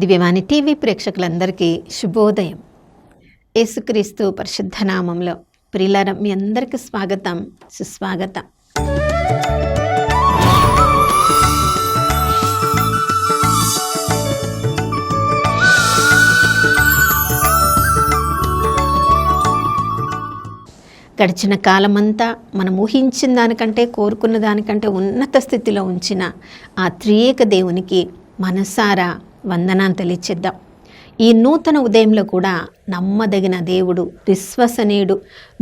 దివ్యవాణి TV ప్రేక్షకులందరికీ శుభోదయం. యేసుక్రీస్తు పరిశుద్ధ నామంలో ప్రియులారా, మీ అందరికీ స్వాగతం, సుస్వాగతం. గడిచిన కాలమంతా మనం ఊహించిన దానికంటే, కోరుకున్న దానికంటే ఉన్నత స్థితిలో ఉంచిన ఆ త్రియేక దేవునికి మనసారా వందనాలు తెలియచేద్దాం. ఈ నూతన ఉదయంలో కూడా నమ్మదగిన దేవుడు, విశ్వసనీయుడు,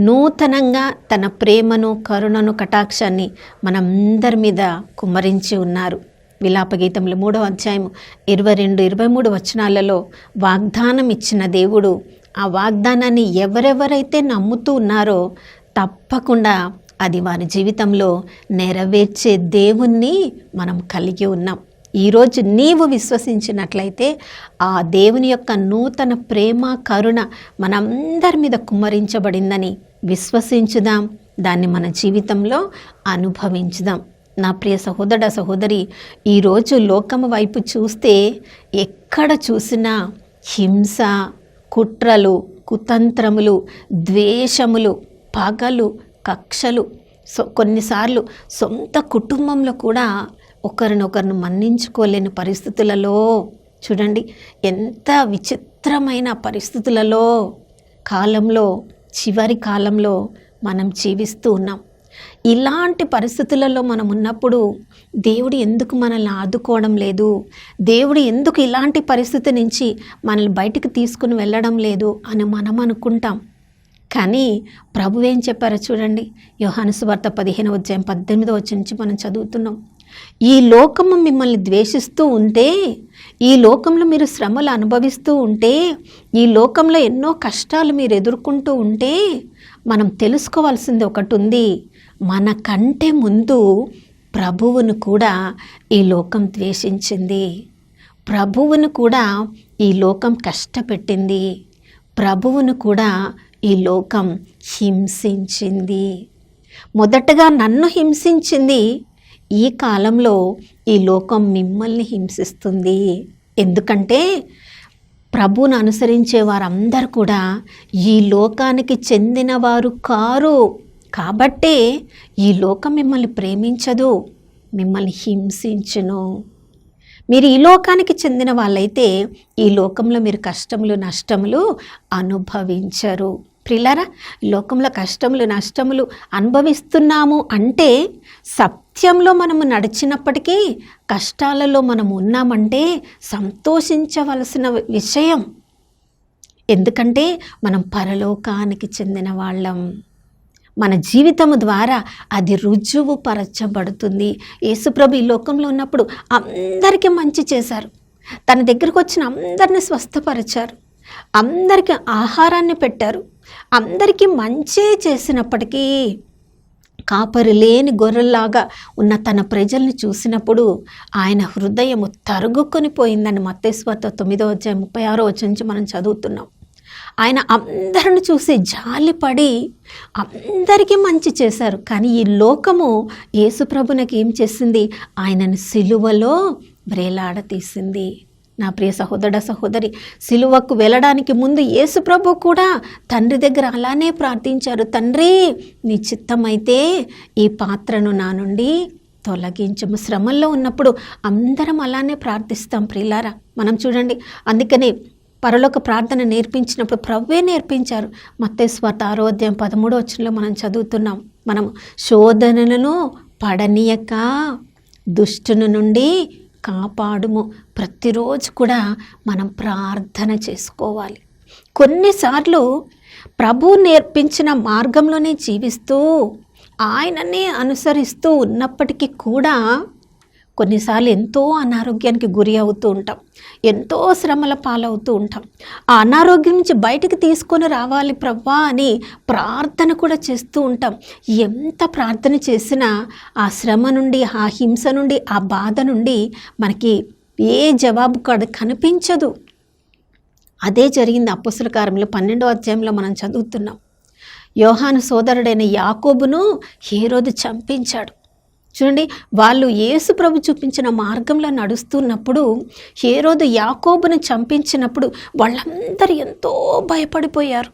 నూతనంగా తన ప్రేమను, కరుణను, కటాక్షాన్ని మనందరి మీద కుమ్మరించి ఉన్నారు. విలాపగీతములు 3వ అధ్యాయం 22-23 వచనాలలో వాగ్దానం ఇచ్చిన దేవుడు, ఆ వాగ్దానాన్ని ఎవరెవరైతే నమ్ముతూ ఉన్నారో తప్పకుండా అది వారి జీవితంలో నెరవేర్చే దేవుణ్ణి మనం కలిగి ఉన్నాం. ఈరోజు నీవు విశ్వసించినట్లయితే ఆ దేవుని యొక్క నూతన ప్రేమ, కరుణ మనందరి మీద కుమ్మరించబడిందని విశ్వసించుదాం, దాన్ని మన జీవితంలో అనుభవించుదాం. నా ప్రియ సహోదర, సహోదరి, ఈరోజు లోకము వైపు చూస్తే ఎక్కడ చూసినా హింస, కుట్రలు, కుతంత్రములు, ద్వేషములు, పగలు, కక్షలు, కొన్నిసార్లు సొంత కుటుంబంలో కూడా ఒకరినొకరిని మన్నించుకోలేని పరిస్థితులలో, చూడండి ఎంత విచిత్రమైన పరిస్థితులలో కాలంలో, చివరి కాలంలో మనం జీవిస్తూ ఉన్నాం. ఇలాంటి పరిస్థితులలో మనం ఉన్నప్పుడు దేవుడు ఎందుకు మనల్ని ఆదుకోవడం లేదు, దేవుడు ఎందుకు ఇలాంటి పరిస్థితి నుంచి మనల్ని బయటికి తీసుకుని వెళ్ళడం లేదు అని మనం అనుకుంటాం. కానీ ప్రభువు ఏం చెప్పారో చూడండి. యోహాను సువార్త 15వ అధ్యాయం 18వ వచనం నుంచి మనం చదువుతున్నాం. ఈ లోకము మిమ్మల్ని ద్వేషిస్తూ ఉంటే, ఈ లోకంలో మీరు శ్రమలు అనుభవిస్తూ ఉంటే, ఈ లోకంలో ఎన్నో కష్టాలు మీరు ఎదుర్కొంటూ ఉంటే, మనం తెలుసుకోవాల్సింది ఒకటి ఉంది. మనకంటే ముందు ప్రభువును కూడా ఈ లోకం ద్వేషించింది, ప్రభువును కూడా ఈ లోకం కష్టపెట్టింది, ప్రభువును కూడా ఈ లోకం హింసించింది. మొదటగా నన్ను హింసించింది, ఈ కాలంలో ఈ లోకం మిమ్మల్ని హింసిస్తుంది. ఎందుకంటే ప్రభువును అనుసరించే వారందరూ కూడా ఈ లోకానికి చెందినవారు కారు. కాబట్టే ఈ లోకం మిమ్మల్ని ప్రేమించదు, మిమ్మల్ని హింసించును. మీరు ఈ లోకానికి చెందిన వాళ్ళైతే ఈ లోకంలో మీరు కష్టములు, నష్టములు అనుభవించరు. ప్రియులారా, లోకంలో కష్టములు, నష్టములు అనుభవిస్తున్నాము అంటే సత్యంలో మనము నడిచినప్పటికీ కష్టాలలో మనం ఉన్నామంటే సంతోషించవలసిన విషయం. ఎందుకంటే మనం పరలోకానికి చెందిన వాళ్ళం. మన జీవితము ద్వారా అది రుజువు పరచబడుతుంది. యేసుప్రభు ఈ లోకంలో ఉన్నప్పుడు అందరికీ మంచి చేశారు, తన దగ్గరకు వచ్చిన అందరినీ స్వస్థపరిచారు, అందరికీ ఆహారాన్ని పెట్టారు, అందరికీ మంచే చేసినప్పటికీ కాపరి లేని గొర్రెల్లాగా ఉన్న తన ప్రజల్ని చూసినప్పుడు ఆయన హృదయము తరుగుకొని పోయిందని మత్తయి సువార్త 9వ అధ్యాయం 36వ వచనం నుంచి మనం చదువుతున్నాం. ఆయన అందరిని చూసి జాలిపడి అందరికీ మంచి చేశారు. కానీ ఈ లోకము యేసుప్రభునికి ఏం చేసింది? ఆయనను సిలువలో వ్రేలాడతీసింది. నా ప్రియ సహోదర, సహోదరి, సిలువకు వెళ్ళడానికి ముందు యేసుప్రభు కూడా తండ్రి దగ్గర అలానే ప్రార్థించారు. తండ్రి, నీ చిత్తమైతే ఈ పాత్రను నా నుండి తొలగించము. శ్రమల్లో ఉన్నప్పుడు అందరం అలానే ప్రార్థిస్తాం ప్రియులారా. మనం చూడండి, అందుకని పరలోక ప్రార్థన నేర్పించినప్పుడు ప్రభువే నేర్పించారు. మత్తయి సువార్త 6వ అధ్యాయం 13వ వచనంలో మనం చదువుతున్నాం. మనం శోధనలను పడనీయక దుష్టుని నుండి కాపాడుము. ప్రతిరోజు కూడా మనం ప్రార్థన చేసుకోవాలి. కొన్నిసార్లు ప్రభు నేర్పించిన మార్గంలోనే జీవిస్తూ ఆయననే అనుసరిస్తూ ఉన్నప్పటికీ కూడా కొన్నిసార్లు ఎంతో అనారోగ్యానికి గురి అవుతూ ఉంటాం, ఎంతో శ్రమల పాలవుతూ ఉంటాం. ఆ అనారోగ్యం నుంచి బయటికి తీసుకొని రావాలి ప్రభువా అని ప్రార్థన కూడా చేస్తూ ఉంటాం. ఎంత ప్రార్థన చేసినా ఆ శ్రమ నుండి, ఆ హింస నుండి, ఆ బాధ నుండి మనకి ఏ జవాబు కనిపించదు. అదే జరిగింది అపొస్తలుల కార్యములు 12వ అధ్యాయంలో మనం చదువుతున్నాం. యోహాను సోదరుడైన యాకోబును హేరోదు చంపించాడు. చూడండి, వాళ్ళు యేసు ప్రభు చూపించిన మార్గంలో నడుస్తున్నప్పుడు హేరోదు యాకోబుని చంపించినప్పుడు వాళ్ళందరూ ఎంతో భయపడిపోయారు.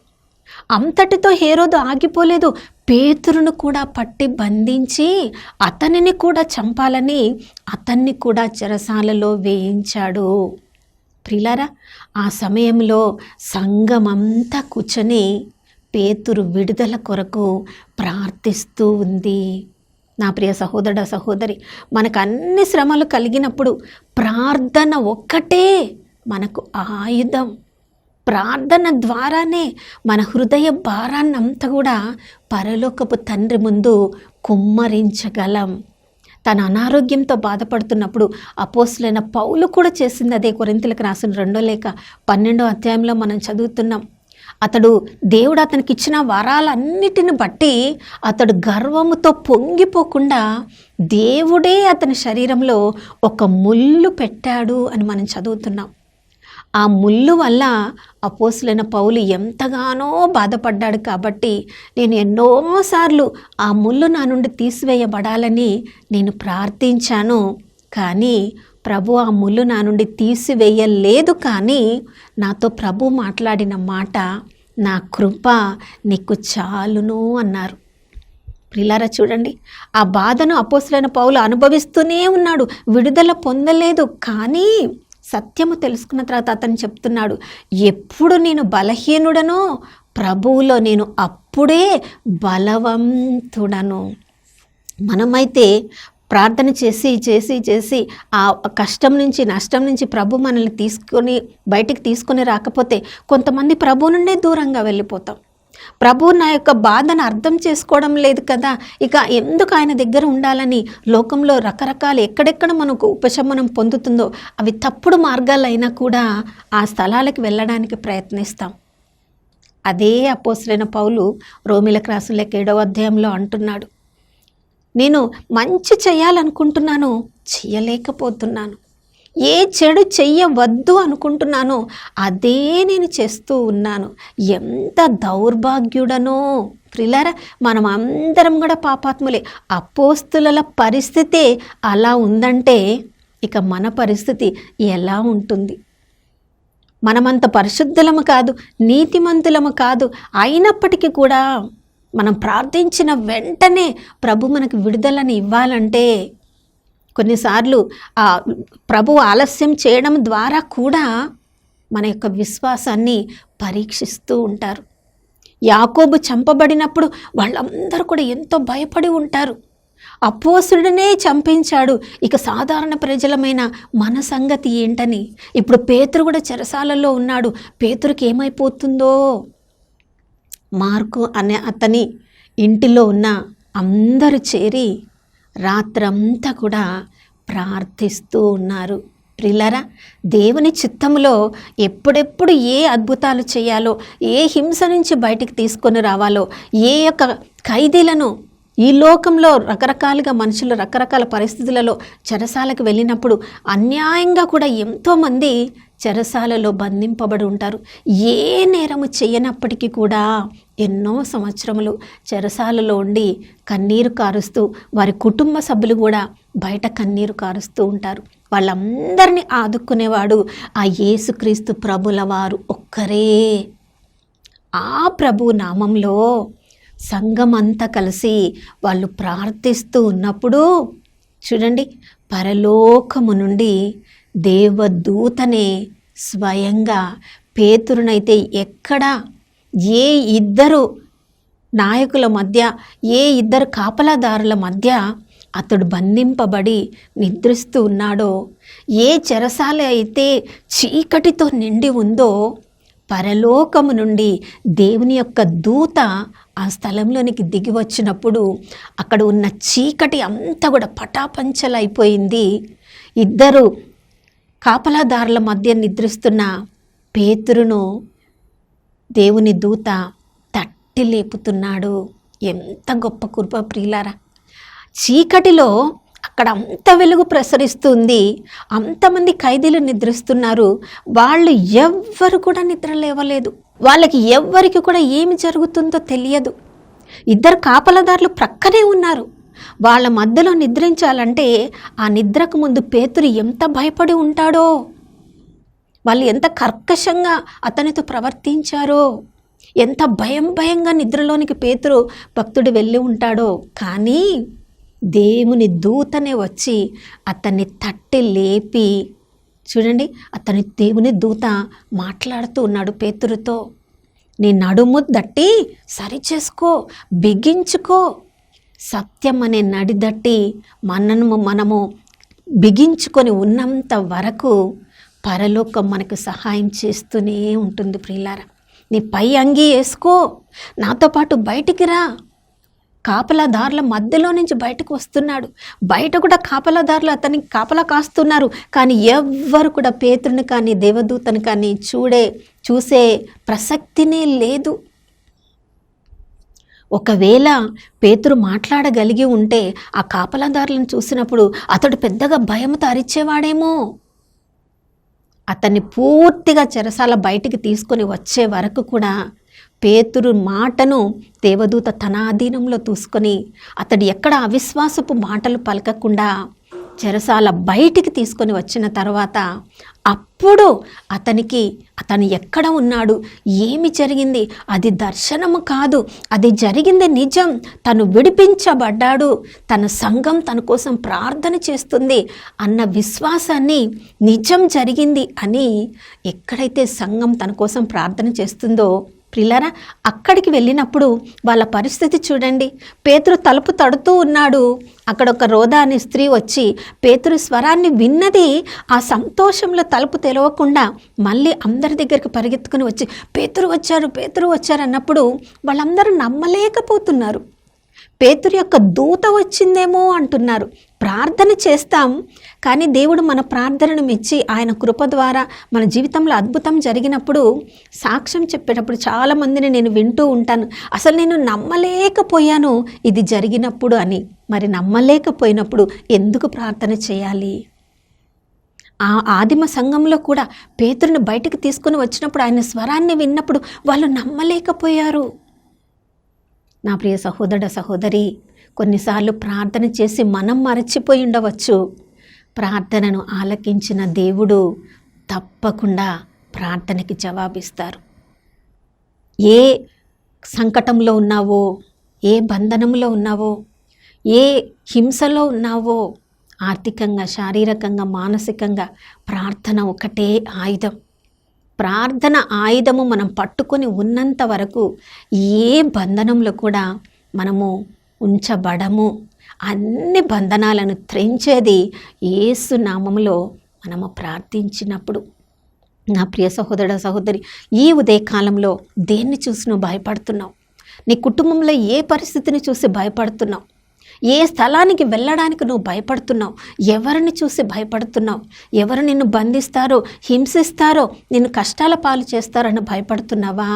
అంతటితో హేరోదు ఆగిపోలేదు, పేతురును కూడా పట్టి బంధించి అతనిని కూడా చంపాలని అతన్ని కూడా చెరసాలలో వేయించాడు. ప్రియులారా, ఆ సమయంలో సంఘమంతా కూర్చొని పేతురు విడుదల కొరకు ప్రార్థిస్తూ ఉంది. నా ప్రియ సహోదరుడ సహోదరి, మనకు అన్ని శ్రమలు కలిగినప్పుడు ప్రార్థన ఒక్కటే మనకు ఆయుధం. ప్రార్థన ద్వారానే మన హృదయ భారాన్నంతా కూడా పరలోకపు తండ్రి ముందు కుమ్మరించగలం. తన అనారోగ్యంతో బాధపడుతున్నప్పుడు అపోస్తలుడైన పౌలు కూడా చేసింది అదే. కొరింథీయులకు రాసిన 2వ లేఖ 12వ అధ్యాయంలో మనం చదువుతున్నాం. అతడు దేవుడు అతనికి ఇచ్చిన వరాలన్నిటిని బట్టి అతడు గర్వముతో పొంగిపోకుండా దేవుడే అతని శరీరంలో ఒక ముళ్ళు పెట్టాడు అని మనం చదువుతున్నాం. ఆ ముళ్ళు వల్ల అపోస్తలుడైన పౌలు ఎంతగానో బాధపడ్డాడు. కాబట్టి నేను ఎన్నోసార్లు ఆ ముళ్ళు నా నుండి తీసివేయబడాలని నేను ప్రార్థించాను, కానీ ప్రభు ఆ ముళ్ళు నా నుండి తీసివేయలేదు. కానీ నాతో ప్రభు మాట్లాడిన మాట, నా కృప నీకు చాలును అన్నారు. ప్రియులారా, చూడండి, ఆ బాధను అపోస్తలుడైన పౌలు అనుభవిస్తూనే ఉన్నాడు, విడుదల పొందలేదు. కానీ సత్యము తెలుసుకున్న తర్వాత అతను చెప్తున్నాడు, ఎప్పుడు నేను బలహీనుడనో ప్రభువులో నేను అప్పుడే బలవంతుడను. మనమైతే ప్రార్థన చేసి చేసి చేసి ఆ కష్టం నుంచి, నష్టం నుంచి ప్రభు మనల్ని బయటికి తీసుకొని రాకపోతే కొంతమంది ప్రభు నుండే దూరంగా వెళ్ళిపోతాం. ప్రభు నా యొక్క బాధను అర్థం చేసుకోవడం లేదు కదా, ఇక ఎందుకు ఆయన దగ్గర ఉండాలని లోకంలో రకరకాల ఎక్కడెక్కడ మనకు ఉపశమనం పొందుతుందో అవి తప్పుడు మార్గాలైనా కూడా ఆ స్థలాలకు వెళ్ళడానికి ప్రయత్నిస్తాం. అదే అపోస్తలుడైన పౌలు రోమీయులకు రాసిన లేఖ 7వ అధ్యాయంలో అంటున్నాడు, నేను మంచి చేయాలనుకుంటున్నాను, చేయలేకపోతున్నాను. ఏ చెడు చెయ్యవద్దు అనుకుంటున్నానో అదే నేను చేస్తూ ఉన్నాను. ఎంత దౌర్భాగ్యుడనో. ప్రియులారా, మనం అందరం కూడా పాపాత్ములే. అపోస్తలుల పరిస్థితి అలా ఉందంటే ఇక మన పరిస్థితి ఎలా ఉంటుంది? మనమంత పరిశుద్ధులము కాదు, నీతిమంతులము కాదు. అయినప్పటికీ కూడా మనం ప్రార్థించిన వెంటనే ప్రభు మనకు విడుదలని ఇవ్వాలంటే కొన్నిసార్లు ఆ ప్రభు ఆలస్యం చేయడం ద్వారా కూడా మన యొక్క విశ్వాసాన్ని పరీక్షిస్తూ ఉంటారు. యాకోబు చంపబడినప్పుడు వాళ్ళందరూ కూడా ఎంతో భయపడి ఉంటారు. అపోస్తలుడినే చంపించాడు, ఇక సాధారణ ప్రజలమైన మన సంగతి ఏంటని. ఇప్పుడు పేతురు కూడా చెరసాలలో ఉన్నాడు, పేతురుకి ఏమైపోతుందో. మార్కు అనే అతని ఇంటిలో ఉన్న అందరూ చేరి రాత్రంతా కూడా ప్రార్థిస్తూ ఉన్నారు. ప్రియులారా, దేవుని చిత్తములో ఎప్పుడెప్పుడు ఏ అద్భుతాలు చేయాలో, ఏ హింస నుంచి బయటికి తీసుకొని రావాలో, ఏ యొక్క ఖైదీలను ఈ లోకంలో రకరకాలుగా మనుషులు రకరకాల పరిస్థితులలో చెరసాలకు వెళ్ళినప్పుడు అన్యాయంగా కూడా ఎంతోమంది చెరసాలలో బంధింపబడి ఉంటారు. ఏ నేరము చేయనప్పటికీ కూడా ఎన్నో సంవత్సరములు చెరసాలలో ఉండి కన్నీరు కారుస్తూ, వారి కుటుంబ సభ్యులు కూడా బయట కన్నీరు కారుస్తూ ఉంటారు. వాళ్ళందరినీ ఆదుకునేవాడు ఆ యేసుక్రీస్తు ప్రభుల వారు ఒక్కరే. ఆ ప్రభు నామంలో సంఘమంతా కలిసి వాళ్ళు ప్రార్థిస్తూ ఉన్నప్పుడు చూడండి, పరలోకము నుండి దేవదూతనే స్వయంగా పేతురునైతే ఎక్కడ ఏ ఇద్దరు నాయకుల మధ్య, ఏ ఇద్దరు కాపలాదారుల మధ్య అతడు బంధింపబడి నిద్రిస్తూ ఉన్నాడో, ఏ చెరసాల అయితే చీకటితో నిండి ఉందో, పరలోకము నుండి దేవుని యొక్క దూత ఆ స్థలంలోనికి దిగి వచ్చినప్పుడు అక్కడ ఉన్న చీకటి అంతా కూడా పటాపంచలైపోయింది. ఇద్దరు కాపలాదారుల మధ్య నిద్రిస్తున్న పేతురును దేవుని దూత తట్టి లేపుతున్నాడు. ఎంత గొప్ప కృప ప్రియులారా! చీకటిలో అక్కడ అంత వెలుగు ప్రసరిస్తుంది, అంతమంది ఖైదీలు నిద్రిస్తున్నారు. వాళ్ళు ఎవ్వరు కూడా నిద్ర లేవలేదు. వాళ్ళకి ఎవ్వరికి కూడా ఏమి జరుగుతుందో తెలియదు. ఇద్దరు కాపలాదారులు ప్రక్కనే ఉన్నారు, వాళ్ళ మధ్యలో నిద్రించాలంటే ఆ నిద్రకు ముందు పేతురు ఎంత భయపడి ఉంటాడో, వాళ్ళు ఎంత కర్కశంగా అతనితో ప్రవర్తించారో, ఎంత భయంగా నిద్రలోనికి పేతురు భక్తుడు వెళ్ళి ఉంటాడో. కానీ దేవుని దూతనే వచ్చి అతన్ని తట్టి లేపి, చూడండి, దేవుని దూత మాట్లాడుతూ ఉన్నాడు పేతురుతో, నీ నడుము దట్టి సరిచేసుకో, బిగించుకో. సత్యం అనే నడిదట్టి మనము బిగించుకొని ఉన్నంత వరకు పరలోకం మనకు సహాయం చేస్తూనే ఉంటుంది. ప్రియులారా, నీ పై అంగీ వేసుకో, నాతో పాటు బయటికి రా. కాపలాదారుల మధ్యలో నుంచి బయటకు వస్తున్నాడు. బయట కూడా కాపలాదారులు అతనికి కాపలా కాస్తున్నారు. కానీ ఎవ్వరు కూడా పేతురుని కానీ దేవదూతను కానీ చూసే ప్రసక్తినే లేదు. ఒకవేళ పేతురు మాట్లాడగలిగి ఉంటే ఆ కాపలాదారులను చూసినప్పుడు అతడు పెద్దగా భయంతో అరిచేవాడేమో. అతన్ని పూర్తిగా చెరసాల బయటికి తీసుకొని వచ్చే వరకు కూడా పేతురు మాటను దేవదూత తన అధీనంలో తీసుకొని అతడు ఎక్కడ అవిశ్వాసపు మాటలు పలకకుండా చెరసాల బయటికి తీసుకొని వచ్చిన తర్వాత అప్పుడు అతను ఎక్కడ ఉన్నాడు, ఏమి జరిగింది, అది దర్శనము కాదు, అది జరిగింది నిజం, తను విడిపించబడ్డాడు, తన సంఘం తన కోసం ప్రార్థన చేస్తుంది అన్న విశ్వాసాన్ని, నిజం జరిగింది అని ఎక్కడైతే సంఘం తన కోసం ప్రార్థన చేస్తుందో ప్రియులారా, అక్కడికి వెళ్ళినప్పుడు వాళ్ళ పరిస్థితి చూడండి. పేతురు తలుపు తడుతూ ఉన్నాడు. అక్కడ ఒక రోదా అనే స్త్రీ వచ్చి పేతురు స్వరాన్ని విన్నది. ఆ సంతోషంలో తలుపు తెరవకుండా మళ్ళీ అందరి దగ్గరికి పరిగెత్తుకుని వచ్చి పేతురు వచ్చారు అన్నప్పుడు వాళ్ళందరూ నమ్మలేకపోతున్నారు. పేతురు యొక్క దూత వచ్చిందేమో అంటున్నారు. ప్రార్థన చేస్తాం, కానీ దేవుడు మన ప్రార్థనను మెచ్చి ఆయన కృప ద్వారా మన జీవితంలో అద్భుతం జరిగినప్పుడు సాక్ష్యం చెప్పేటప్పుడు చాలామందిని నేను వింటూ ఉంటాను, అసలు నేను నమ్మలేకపోయాను ఇది జరిగినప్పుడు అని. మరి నమ్మలేకపోయినప్పుడు ఎందుకు ప్రార్థన చేయాలి? ఆ ఆదిమ సంఘంలో కూడా పేతురుని బయటకు తీసుకొని వచ్చినప్పుడు ఆయన స్వరాన్ని విన్నప్పుడు వాళ్ళు నమ్మలేకపోయారు. నా ప్రియ సహోదర సహోదరి, కొన్నిసార్లు ప్రార్థన చేసి మనం మరచిపోయి ఉండవచ్చు. ప్రార్థనను ఆలకించిన దేవుడు తప్పకుండా ప్రార్థనకి జవాబిస్తారు. ఏ సంకటంలో ఉన్నావో, ఏ బంధనంలో ఉన్నావో, ఏ హింసలో ఉన్నావో, ఆర్థికంగా, శారీరకంగా, మానసికంగా ప్రార్థన ఒకటే ఆయుధం. ప్రార్థన ఆయుధము మనం పట్టుకొని ఉన్నంత వరకు ఏ బంధనంలో కూడా మనము ఉంచబడము. అన్ని బంధనాలను త్రెంచేది యేసు నామములో మనము ప్రార్థించినప్పుడు. నా ప్రియ సహోదర సహోదరి, ఈ ఉదయకాలంలో దేన్ని చూసి నువ్వు భయపడుతున్నావు? నీ కుటుంబంలో ఏ పరిస్థితిని చూసి భయపడుతున్నావు? ఏ స్థలానికి వెళ్ళడానికి నువ్వు భయపడుతున్నావు? ఎవరిని చూసి భయపడుతున్నావు? ఎవరు నిన్ను బంధిస్తారో, హింసిస్తారో, నిన్ను కష్టాల పాలు చేస్తారని భయపడుతున్నావా?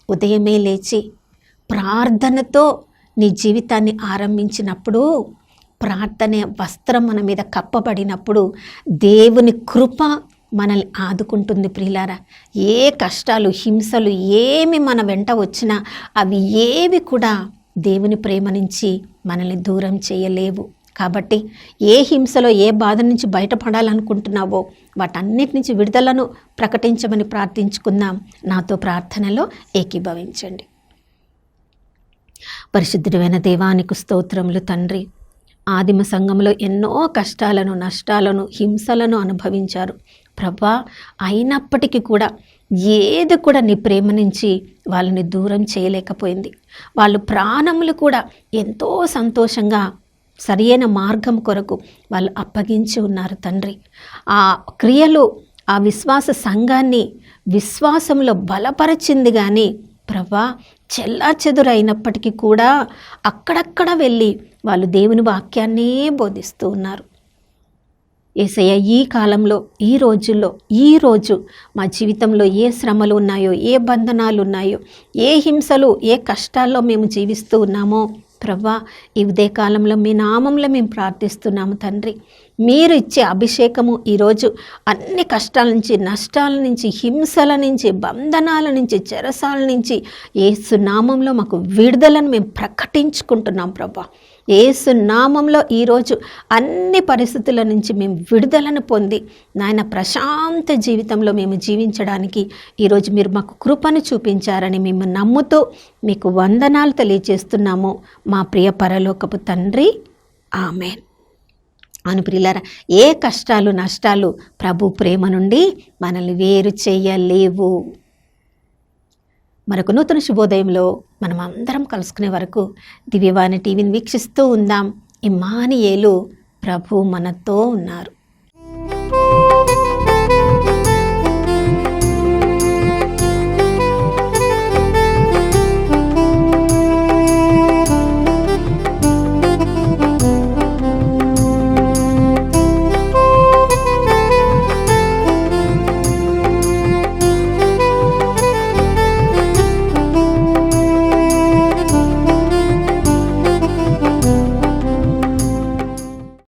ఉదయమే లేచి ప్రార్థనతో నీ జీవితాన్ని ఆరంభించినప్పుడు, ప్రార్థనే వస్త్రం మన మీద కప్పబడినప్పుడు దేవుని కృప మనల్ని ఆదుకుంటుంది. ప్రియులారా, ఏ కష్టాలు, హింసలు ఏమి మన వెంట వచ్చినా అవి ఏవి కూడా దేవుని ప్రేమ నుంచి మనల్ని దూరం చేయలేవు. కాబట్టి ఏ హింసలో, ఏ బాధ నుంచి బయటపడాలనుకుంటున్నావో వాటన్నిటి నుంచి విడుదలను ప్రకటించమని ప్రార్థించుకుందాం. నాతో ప్రార్థనలో ఏకీభవించండి. పరిశుద్ధుడైన దేవానికి స్తోత్రములు తండ్రి. ఆదిమ సంఘంలో ఎన్నో కష్టాలను, నష్టాలను, హింసలను అనుభవించారు ప్రభా. అయినప్పటికీ కూడా ఏది కూడా నీ ప్రేమ నుంచి వాళ్ళని దూరం చేయలేకపోయింది. వాళ్ళు ప్రాణములు కూడా ఎంతో సంతోషంగా సరియైన మార్గం కొరకు వాళ్ళు అప్పగించి ఉన్నారు తండ్రి. ఆ క్రియలు ఆ విశ్వాస సంఘాన్ని విశ్వాసంలో బలపరిచింది. కానీ ప్రభా, చెల్లాచెదురైనప్పటికీ కూడా అక్కడక్కడ వెళ్ళి వాళ్ళు దేవుని వాక్యాన్నే బోధిస్తూ ఉన్నారు. యేసయ్య, ఈ కాలంలో, ఈ రోజు మా జీవితంలో ఏ శ్రమలు ఉన్నాయో, ఏ బంధనాలు ఉన్నాయో, ఏ హింసలు, ఏ కష్టాల్లో మేము జీవిస్తూ ఉన్నామో ప్రభా, ఈ ఉదయ కాలంలో మీ నామంలో మేము ప్రార్థిస్తున్నాము తండ్రి. మీరు ఇచ్చే అభిషేకము ఈరోజు అన్ని కష్టాల నుంచి, నష్టాల నుంచి, హింసల నుంచి, బంధనాల నుంచి, చెరసాల నుంచి యేసు నామంలో మాకు విడుదలను మేము ప్రకటించుకుంటున్నాం ప్రభా. యేసు నామంలో ఈరోజు అన్ని పరిస్థితుల నుంచి మేము విడుదలను పొంది నాయన ప్రశాంత జీవితంలో మేము జీవించడానికి ఈరోజు మీరు మాకు కృపను చూపించారని మేము నమ్ముతూ మీకు వందనాలు తెలియజేస్తున్నాము మా ప్రియ పరలోకపు తండ్రి. ఆమేన్. అవును ప్రియులారా, ఏ కష్టాలు నష్టాలు ప్రభు ప్రేమ నుండి మనల్ని వేరు చేయలేవు. మరొక నూతన శుభోదయంలో మనం అందరం కలుసుకునే వరకు దివ్యవాణి టీవీని వీక్షిస్తూ ఉందాం. ఇమ్మానుయేలు, ప్రభు మనతో ఉన్నారు.